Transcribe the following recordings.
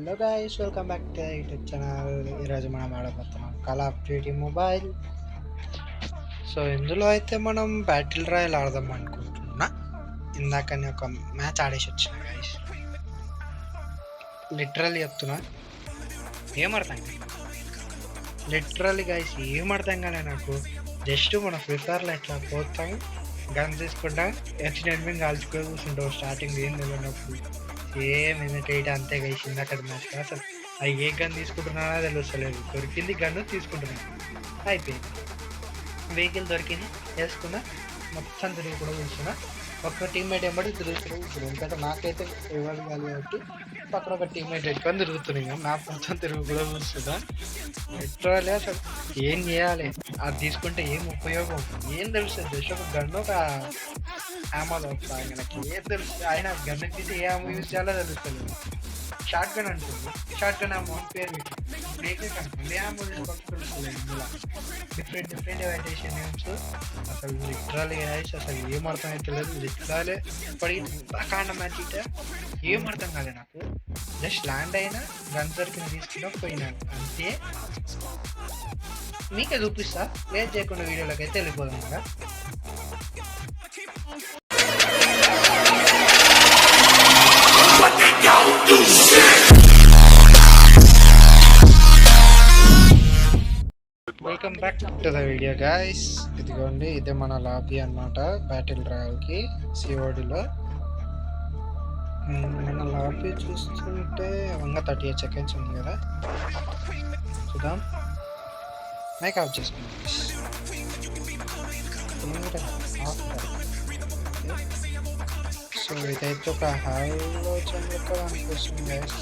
Hello guys, welcome back to YouTube channel. ఈరోజు మనం ఆడబోతున్నాం call of duty mobile. So ఇందులో అయితే మనం బ్యాటిల్ రాయల్ ఆడదాం అనుకుంటున్నా. ఇందాకనే ఒక మ్యాచ్ ఆడేసి వచ్చిన గైస్. లిటరల్లీ చెప్తున్నా, ఏమర్థం లిటరల్లీ గైస్ ఏమర్థం కానీ నాకు జస్ట్ మన ఫ్రీ ఫైర్లో ఎట్లా పోతాం, గన్ తీసుకుంటాం, ఎక్సిడెంట్ కాల్చుకొని కూర్చుంటాం. స్టార్టింగ్ ఏం తెలియనప్పుడు ఏం ఎయిట్ అంతే గైసింది అక్కడ మ్యాచ్. అసలు అది ఏ గన్ తీసుకుంటున్నానో తెలుస్తలేదు. దొరికింది గన్ను తీసుకుంటున్నాను, అయిపోయింది. వెహికల్ దొరికింది, వేసుకున్నా, మొత్తం తిరిగి కూడా కూర్చున్నా. ఒక్క టీమ్మేట్ ఎంబడి తిరిగి కూడా కూర్చున్నాను. ఎందుకంటే నాకైతే ఇవ్వాలి కాబట్టి పక్కన ఒక టీమ్మేట్ పెట్టుకొని తిరుగుతున్నాను. నాకు మొత్తం తిరిగి కూడా కూర్చున్నా. ఎట్లా అసలు ఏం చేయాలి, అది తీసుకుంటే ఏం ఉపయోగం ఏం తెలుస్తుంది. జస్ట్ ఒక గన్ను, ఒక ఆమో ఆయనకి ఏం తెలుసు. ఆయన గన్ తీసి ఏ ఆమో యూజ్ చేయాలో తెలుస్తుంది. షార్ట్ గన్ అంటుంది, షార్ట్ గన్ ఆమో పేరు బ్రేకే కనుకోండి, ఆమో తెలుస్తుంది. ఇందులో డిఫరెంట్ వెరైటేషన్ నేమ్స్. అసలు లిటరల్లీ గైస్ అసలు ఏం అర్థం అయితే లేదు. లిటరల్లీ ఇప్పటికి కాండ మ్యాచ్ ఇట్లా ఏం అర్థం కాలేదు నాకు. జస్ట్ ల్యాండ్ అయినా గన్ దొరికిన తీసుకున్నా పోయినాను అంతే. మీకే చూపిస్తా, లేట్ చేయకుండా వీడియోలోకి అయితే వెళ్ళిపోదాం కదా. Welcome back to the video guys. ఇదిగోండి, ఇదే మన లాబీ అన్నమాట బ్యాటిల్ రాయల్కి సిఓడిలో. మన లాబీ చూస్తుంటే 38 సెకండ్స్ ఉంది కదా, చూద్దాం. మైక్ ఆఫ్ చేసుకుందాం. సో ఇదైతే ఒక ఆలోచన లెక్క అనిపిస్తుంది గైస్.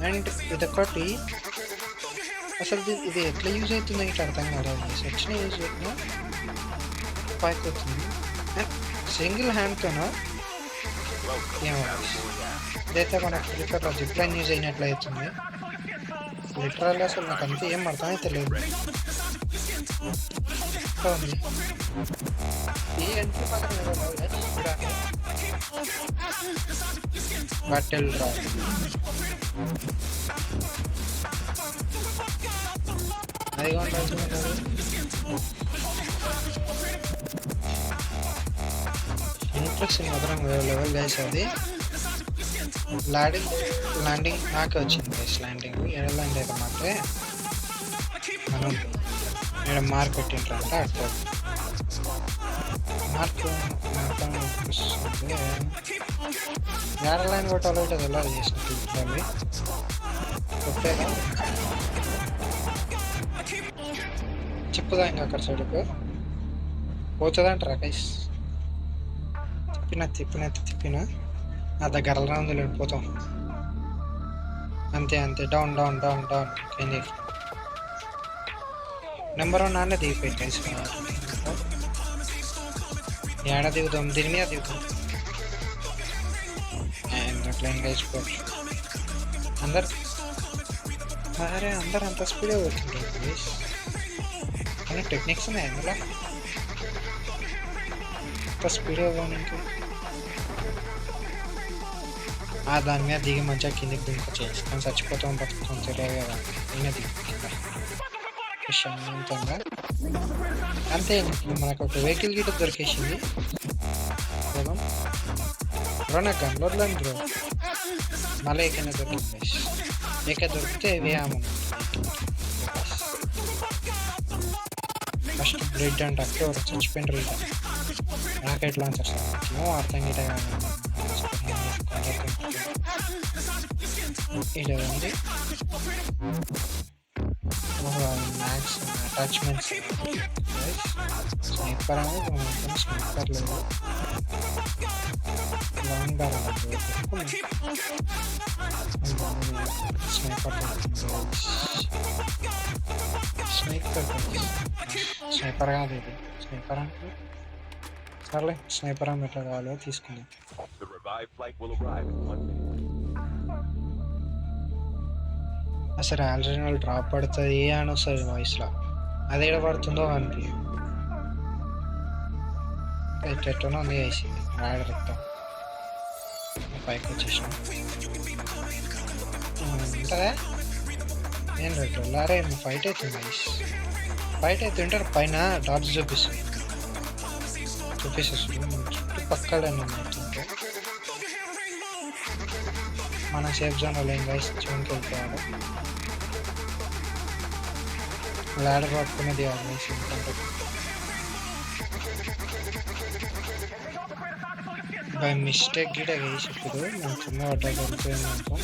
అండ్ ఇదొకటి అసలు ఇది ఎట్లా యూజ్ అవుతుంది ఇట్లా అర్థం కాలేదు. వచ్చిన యూజ్ అవుతున్నా పైకి అవుతుంది సింగిల్ హ్యాండ్తోనా ఏమో. ఇదైతే మనకు ఫ్లిప్కార్ట్లో జిప్ లైన్ యూజ్ అయినట్లు అవుతుంది. లిటరల్లీ అసలు నాకు అంతే ఏం అర్థమైతే లేదు. ఈ ఎంట్రీ పక్కన బ్యాటిల్ రాయల్ అది ఇంట్రెస్టింగ్ మాత్రం వేరే లెవెల్ గైస్. అది ల్యాండింగ్ నాకే వచ్చింది గైస్. ల్యాండింగ్ ఎడ ల్యాండ్ అయితే మాత్రమే మనం ఇక్కడ మార్క్ పెట్టింటారంటే అట్లా మార్క్ అనిపిస్తుంది. ఎడ లైన్ కొట్టాలో ఉంటుంది ఎలా చేసినట్టు కొట్టేదా చెప్పుదా ఇంకా అక్కడ సైడ్కు పోతుందంటారా గైస్. తిప్పిన నా దగ్గర ఉంది వెళ్ళిపోతాం అంతే. డౌన్ కింది నెంబర్ 1 నాన్నే దిగిపోయి గైస్. ఏడ దిగుతాం, దీని మీద దిగుతాం. ప్లేన్ గైస్ అందరు అంత స్పీడ్గా పోతుంటారు గైస్. కానీ టెక్నిక్స్ ఉన్నాయి అందులో, అంత స్పీడ్గా పోవడానికి. దాని మీద దిగి మంచిగా కిందికి దింపచేసి కానీ చచ్చిపోతాం బతుకుతాం తెలియదు కదా. అయినా దిగి ప్రశాంతంగా అంతే. మనకు ఒక వెహికల్ గిట్ట దొరికేసింది. నాకు గన్లోడ్లని బ్రో మళ్ళీ ఎక్కడైనా దొరికింది. ఎక్కడ దొరికితే వేయాము. ఫస్ట్ బ్రెడ్ అంటే అక్కడ చచ్చిపోయిన రీడ్ రాకెట్ లాంచర్స్ ఏమో అర్థం గిట్ట ఇలా ఉంది. మ్యాక్స్ అటాచ్మెంట్స్ స్నైపర్ అనేది స్నైపర్ లేదు, లాంగ్ బార్ స్నైపర్ కాదు ఇది. స్నైపర్ అంటే సర్లే, స్నైపర్ అని ఎట్లా కావాలో తీసుకుందాం. అసలు ఆల్రెడీ డ్రాప్ పడుతుంది అని వస్తుంది వాయిస్లో. అది ఏడ పడుతుందో అని ఎట్టెట్టనో ఉంది వేసింది రాయడ రక్తం. పైకి వచ్చేసాం. ఉంటుందా నేను రెడ్ అరే ఫైట్ అవుతుంది గైస్. ఫైట్ అవుతుంటే పైన డాట్స్ చూపిస్తుంది చుట్టుపక్కల అవుతుంటే మన సేఫ్ జోన్ వాళ్ళు ఏం గైస్ జోన్కి వెళ్ళిపోయాడు. ల్యాడర్ పట్టుకునేది గైస్ ఎందుకంటే బై మిస్టేక్ గిటే గైస్ ఇప్పుడు మనం చిన్న పడ్డా దొరికిపోయింది అనుకో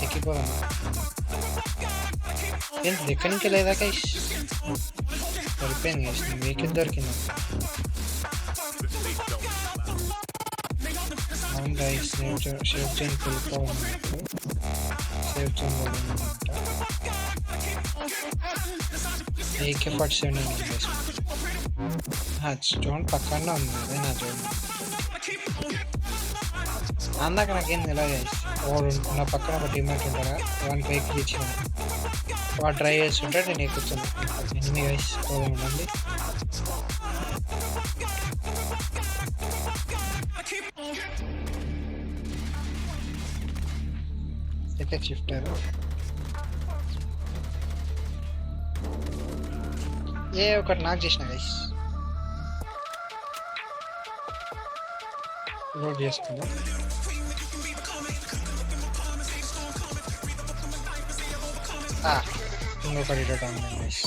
ఎక్కిపోదాం. ఏంటి ఎక్కడికి లేదా గైస్ సరిపోయింది గైస్ నేను వెహికల్ దొరికింది. అవును గైస్ సేఫ్ జోన్కి వెళ్ళిపోవాలి. Safe zone AK-47 guys zone పక్కనే ఉంది. అదే నా జోన్ అందాక నాకేం తెలియదు. వాడు నా పక్కన ఒక టీమేట్ ఉంటారా వానికి వెహికల్ ఇచ్చిన వాడు ట్రై చేస్తుంటే నేను ఎక్కుతున్నాను. ఎన్ని గైస్ పోదాం ఉండండి. సెకండ్ షిఫ్టర్ ఒకటి నాకు చేసిన గైస్ లోడ్ చేసుకుందాం. ఇంకొకటి రీలోడ్ ఉంది గైస్.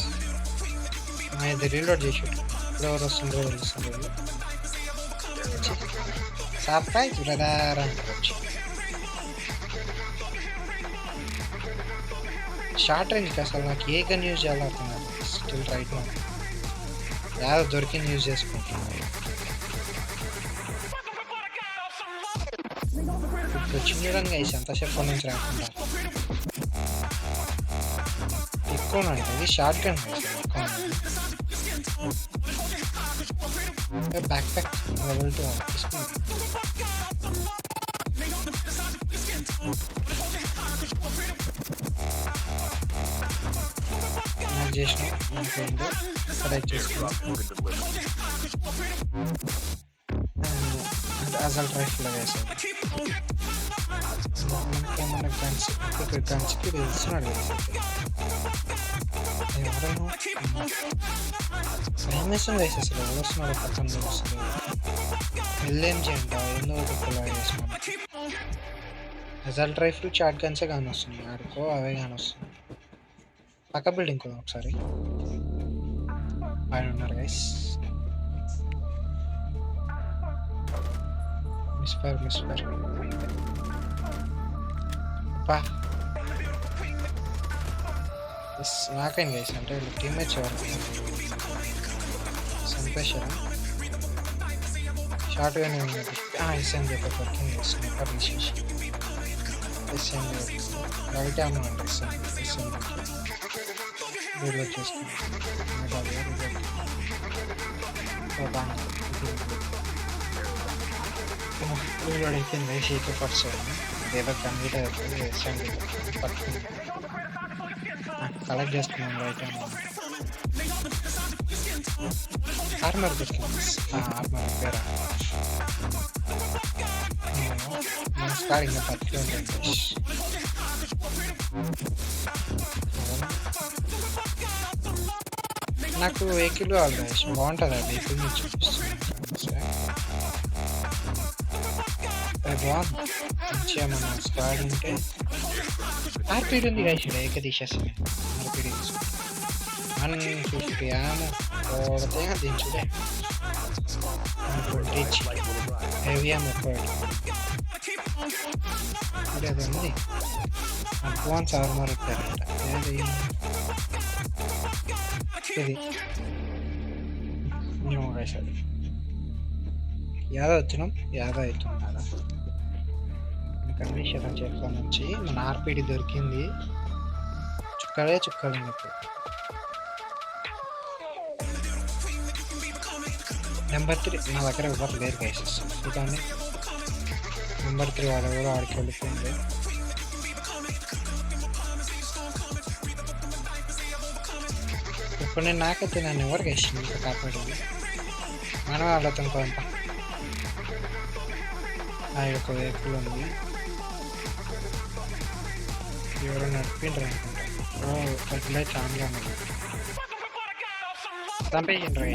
ఇది రీలోడ్ చేసి ఇప్పుడు ఎవరు వస్తుందో తెలుస్తుంది. సర్ప్రైజ్ బ్రదర్ అంటారు వచ్చి షార్ట్ రేంజ్కి అసలు నాకు ఏ గన్ యూజ్ చేయాలో అర్థం కాదు. స్టిల్ రైట్ నా యాదో దొరికింది యూజ్ చేసుకుంటున్నాను. ఇప్పుడు చిన్నగా వేసి ఎంతసేపు నుంచి రాకుండా ఎక్కువ ఇది షార్ట్ గన్ ఎక్కువ బ్యాక్ ప్యాక్ లెవెల్ 2 నాకు చేసిన కరెక్ట్ చేసుకున్నాం. అసలు రైఫ్లో వేసాను మనకేమన్నా గన్స్కి తెలుస్తున్నాడు ఎవరైనా భయమేసం వేసేసాడు. ఎవరు వస్తున్నాడు పక్కన వస్తుంది ఎల్ఎంజీ అంట ఎందుకు ఒకలా వేసుకున్నాను. అసలు రైఫ్లు షార్ట్ గన్సే కానీ వస్తుంది ఆడుకో అవే కానీ వస్తుంది. పక్క బిల్డింగ్ కూడా ఒకసారి ఆయన ఉన్నారు గైస్. Misfire నాకైంది guys. అంటే వీళ్ళు టీమ్మేట్స్ ఎవరు సంపేశారా షార్ట్గానే ఉన్నది. ఎస్ఎంజీ ఒక పడుతుంది స్నైపర్ విశేషం ఎస్ఎంజీ రైట్ ఆమ్ అండి. ఎస్ఎంజీకి రీలోడ్ చేసుకున్నాం. రీలోడ్ అయిపోయింది AK-47 ఏదో కంప్లీట్ అవుతుంది. ఎస్ఎంజీ పట్టుకుంది కలెక్ట్ చేసుకున్నాం. రైట్ ఆమ్ ఆర్మర్ దొరికింది. ఆర్మర్ పేరా మన స్కార్ ఇంకా పట్టుకు ఉంటుంది. నాకు వెహికల్ కావాలి బాగుంటుంది. ఆ వెహికల్ నుంచి చూపిస్తుంది బాగుంది మంచిగా. మన స్కాడ్ ఉంటే ఆర్పీడీ ఉంది గైస్. ఏక తీసేస్తుంది ఆర్పీడీ తీసుకుంటే 150 ఆమె కొడితే దించుడే 120 ఇచ్చి హెవీ ఆమె ఎక్కువ అది ఉంది. అడ్వాన్స్ ఆర్మర్ ఇస్తారంట. ఏది ఇది గైస్ అది యాదో వచ్చినాం యాదో అవుతుంది కదా. కండిషన్ చెప్ప నుంచి మన ఆర్పీడీ దొరికింది. చుక్కలే చుక్కలు ఇప్పుడు. నెంబర్ 3 నా దగ్గర ఎవరు లేరు గైసెస్. కానీ నెంబర్ 3 వాడు ఎవరు ఆడికి వెళ్ళిపోయింది. ఇప్పుడు నేను నాకైతే నన్ను ఎవరికి వేసింది కాపాడింది. మనం వాళ్ళతో పంప యొక్క వెహికల్ ఉంది, ఎవరో నడిపిండ్రు అనుకుంటా. అట్లే చాలా ఉంది, చంపేసిండ్రు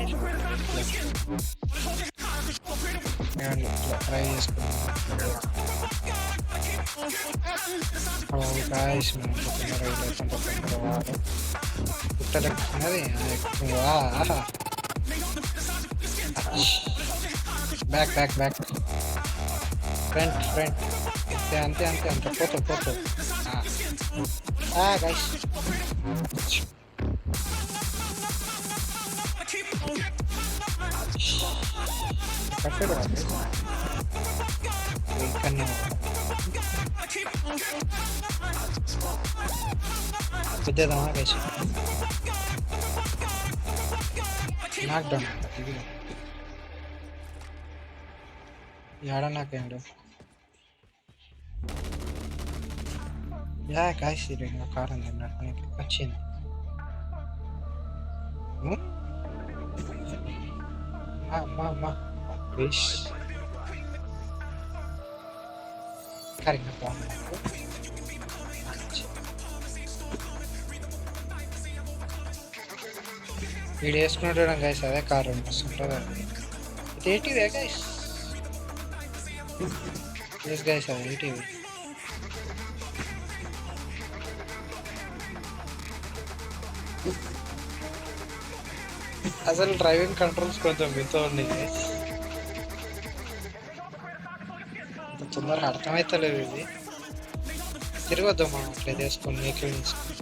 ట్రై చేసుకున్నాం. గాయస్ మనం రైలు అవుతుంటే వాడు పుట్టదక్కున్నది back back back front front అంతే అంతే అంతే అంతే పోతూ గైస్ కట్టడు ఇక్కడనే పెద్దదామా గైస్ నాక్ డౌన్ యాడ నాకేండు కాసి కార్ ఉంది నడపడానికి వచ్చింది. కరెక్ట్ వీడు వేసుకున్నాడు గైస్, అదే కార్ వస్తుంటుంది. ఇది ఏటీవీ గైస్, ఎస్ గైస్ అది ఏటీవీ. అసలు డ్రైవింగ్ కంట్రోల్స్ కొంచెం వింతో ఉన్నాయి గైస్, తొందరగా అర్థమవుతలేదు. ఇది తిరగొద్దాం మనం అట్లా వేసుకొని వెహికల్ తీసుకొని,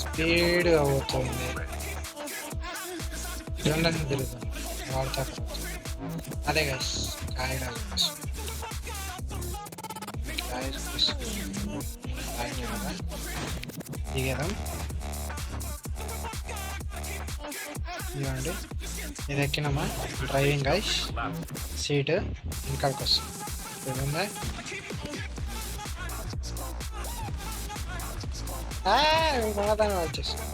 స్పీడ్గా పోతుంది. జనరల్గా తిరుగుతాం వాడతా. అదే గైస్ కాయడాలు దిగదాం. ఇవ్వండి, ఇది ఎక్కినామా డ్రైవింగ్ గైస్, సీట్ వెనకాలకి వస్తుంది. ఇదిందా మనదాన్ని వచ్చేస్తుంది.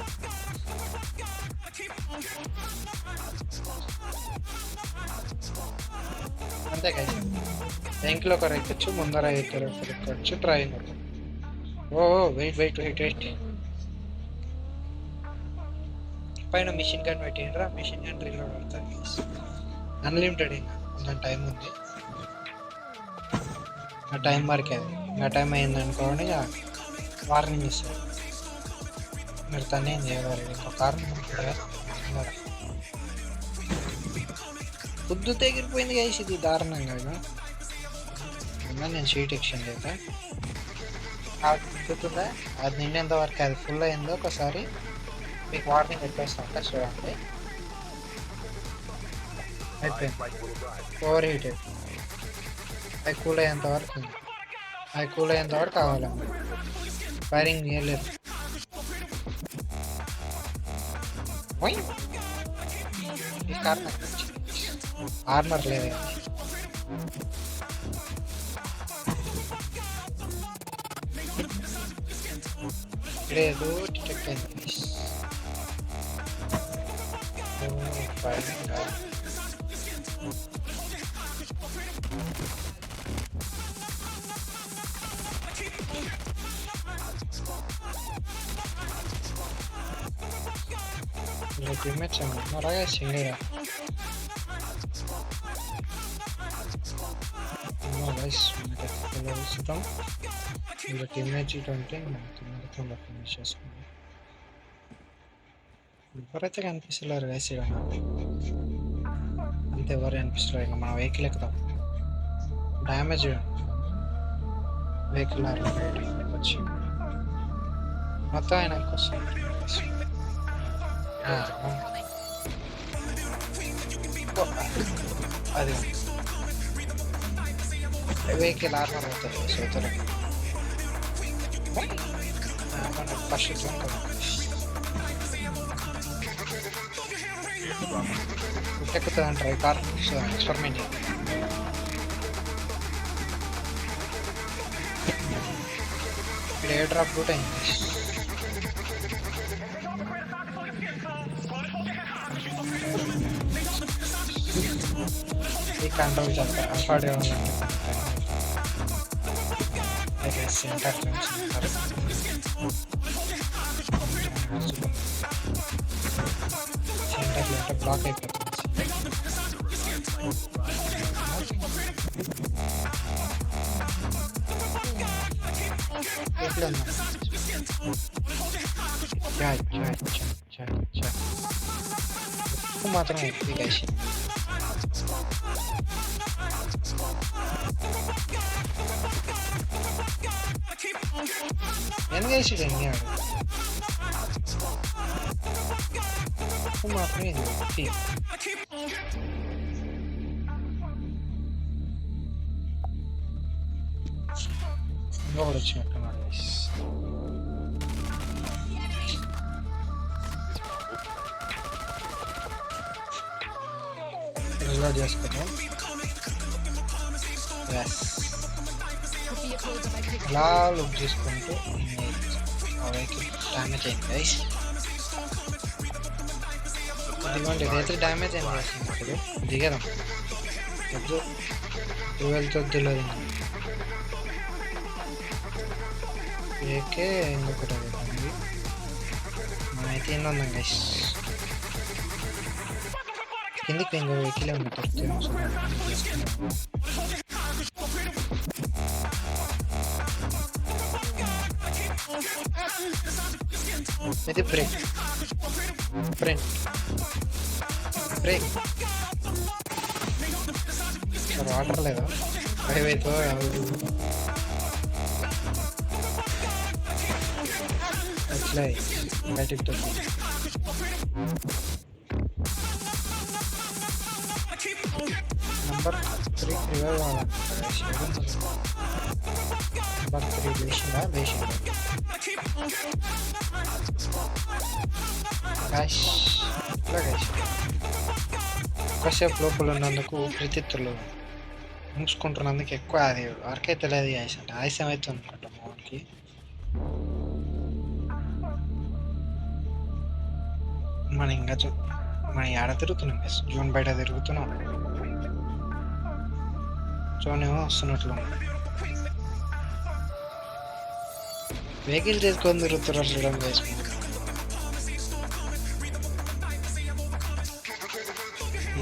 అంతే గైస్, వెంకిలో ఒకరు ఎక్కొచ్చు, ముందర ఇద్దరు ఎక్కొచ్చు, driving. Oh wait wait wait wait, పైన మిషన్ గన్ పెట్టిండ్రా, మిషన్ గన్ రీలోడ్ పడుతుంది. అన్లిమిటెడ్, ఇంకా కొంచెం టైం ఉంది. ఆ టైం వరకే, అది ఇంకా టైం అయింది అనుకోండి వార్నింగ్ ఇస్తారు. మీరు తనే ఏం చేయగలరు. ఇంకో కారణం పొద్దు తెగిరిపోయింది గైస్, ఇది దారుణంగా. నేను షీట్ ఎక్స్చేంజ్ అయితే గుర్తుందా, అది నిండేంత వరకు అది ఫుల్ అయిందో ఒకసారి మీకు వార్నింగ్ పెట్టేస్తాం చూడండి. అయిపోయింది, ఓవర్ హీట్. అది కూల్ అయ్యేంత వరకు ఉంది, అది కూల్ అయ్యేంత వరకు కావాలమ్మా. ఫైరింగ్ చేయలేదు. ఈ కార్ నాకు నచ్చింది, ఆర్మర్ లేదు. లేదు డిటెక్ట్ అయింది. Le teammates no ragazzi nera. No guys, me visitam. Le teammates ఇటువంటి మొత్తం ఫినిష్ చేసుకున్నాం. ఎవరైతే కనిపిస్తలేరు గైస్ ఇక్కడ, అంతే ఎవరు కనిపిస్తలేరు. ఇంకా మన వెహికల్ ఎక్కుతాం. డ్యామేజ్ వెహికల్ వచ్చి మొత్తం ఆయనకు వస్తుంది. అది వెహికల్ ఆర్మర్ అవుతుంది సోతలు ఫస్ట్ ఎక్కుతుంది అంటారు. ఈ కార్ ఎక్స్పెరిమెంట్ ఇక్కడ ఎయిర్ డ్రాప్ కూడా అయింది. ఈ కంట్రోల్ చేస్తారు అఫోర్డ్ కావాలంటే సెంటర్ సెంటర్లో అంటే బ్లాక్ అయిపోతుంది ఎట్లా మాత్రం ఎక్కువ గైస్ వెనకేసి వెంగాడు మాత్రమే ఇంకొకటి వచ్చినట్టున్నాడు గైస్ రిలోడ్ చేసుకుంటాం ఇలా లుక్ చేసుకుంటూ వెహికల్ డ్యామేజ్ అయింది గైస్ ఇదిగోండి ఇదైతే డ్యామేజ్ అయింది గైస్ ఇప్పుడు దిగదాం వద్దు వెళ్తే తెలియదు ఏకే ఇంకొకటి ఉంది మనమైతే ఎన్నో ఉందాం గైస్ కిందికి ఇంకో వెహికల్ ఉంది ఇది బ్రేక్ ఫ్రంట్ బ్రేక్ వాటర్ లేదా హైవేతో అట్లా బయటికి నంబర్ 3 రివైవ్ నంబర్ 3 లేచిందా గాష్ ఇట్లా గాష్ కాసేపు లోపల ఉన్నందుకు ఊపిరితిత్తులు మూసుకుంటున్నందుకు ఎక్కువ అది వర్క్ అయితే లేదు గాష్ అంటే ఆలస్యం అవుతుంది అనుకుంటా మామూలుకి మన ఇంకా మన ఆడ తిరుగుతున్నాం గైస్ జూన్ బయట తిరుగుతున్నాం చూడనేమో వస్తున్నట్లు వెహికల్ చేసుకొని తిరుగుతున్నారు చూడండి గైస్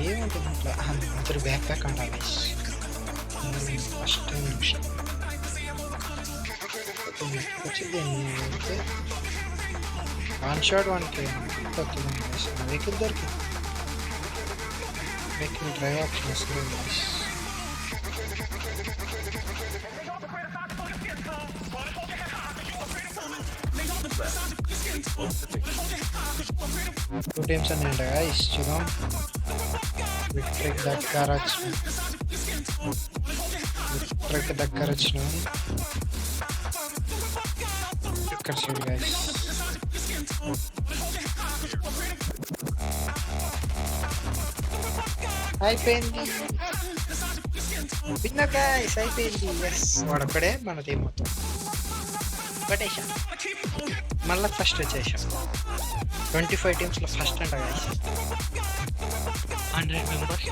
ఏముంటుంది ఇట్లా అందరు బ్యాక్ ప్యాక్ అంటారు గైస్ ఫస్ట్ నిమిషం వచ్చింది అయితే 1 షాట్ 1K కొత్తది గైస్ నా వెహికల్ దొరికింది వెహికల్ డ్రైవ్ ఆప్షన్ వస్తుంది గైస్ టూ టీమ్స్ అని అంట గైస్ చూద్దాం విక్టరీకి దగ్గర వచ్చినాం ఇక్కడ చూడు గైస్ అయిపోయింది విన్నర్ గైస్ అయిపోయింది ఎస్ వాడొక్కడే మన టీం మొత్తం పట్టేసాం మళ్ళీ ఫస్ట్ వచ్చేసాం 25 టీమ్స్లో ఫస్ట్ అంట గైస్ 100 మెంబర్స్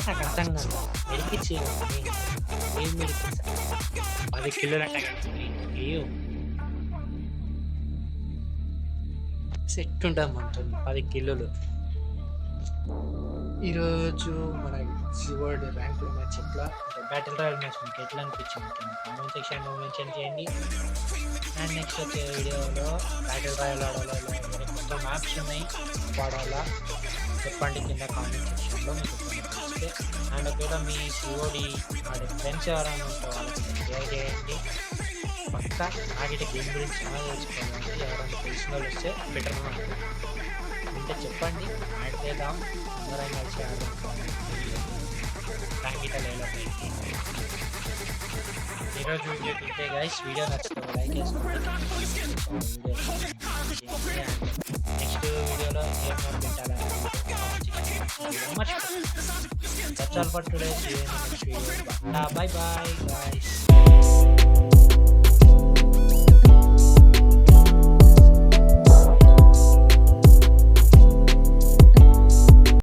నాకు అర్థం కాదు మెడికిట్స్ ఏం మెడికిట్స్ 10 కిలోలు అంట అయ్యో సెట్ ఉంటాం మనతో 10 కిలోలు ఈరోజు మన సివర్డ్ ర్యాంకుల మ్యాచ్ ఎట్లా బ్యాటిల్ రాయల్ మ్యాచ్ మీకు ఎట్లా అనిపించింది కామెంట్ సెక్షన్లో మెన్షన్ చేయండి అండ్ నెక్స్ట్ వచ్చే వీడియోలో బ్యాటిల్ రాయల్ ఆడాలా ఇలా కొత్త మ్యాప్స్ ఉన్నాయి వాడాలా చెప్పండి కింద కామెంట్ సెక్షన్లో మీకు తెలిస్తే అండ్ ఒకవేళ మీ సిఓడి ఆడే ఫ్రెండ్స్ ఎవరైనా ఉంటే వాళ్ళకి షేర్ చేయండి పక్కా ఆడితే గేమ్ గురించి చాలా తెలుసుకోవాలంటే ఎవరైనా తెలిసిన వాళ్ళు వస్తే బెటర్ అంటే చెప్పండి ఆడితేద్దాం అందరం కలిసి ఆడదాం లేదా ఈరోజు వీడియో తింటే గైస్ వీడియో నచ్చుతుంది లైక్ చేసుకోండి నెక్స్ట్ వీడియోలో ఏం పెట్టాలని మర్చిపోండి. That's all for today. See you in the next video. Bye bye guys.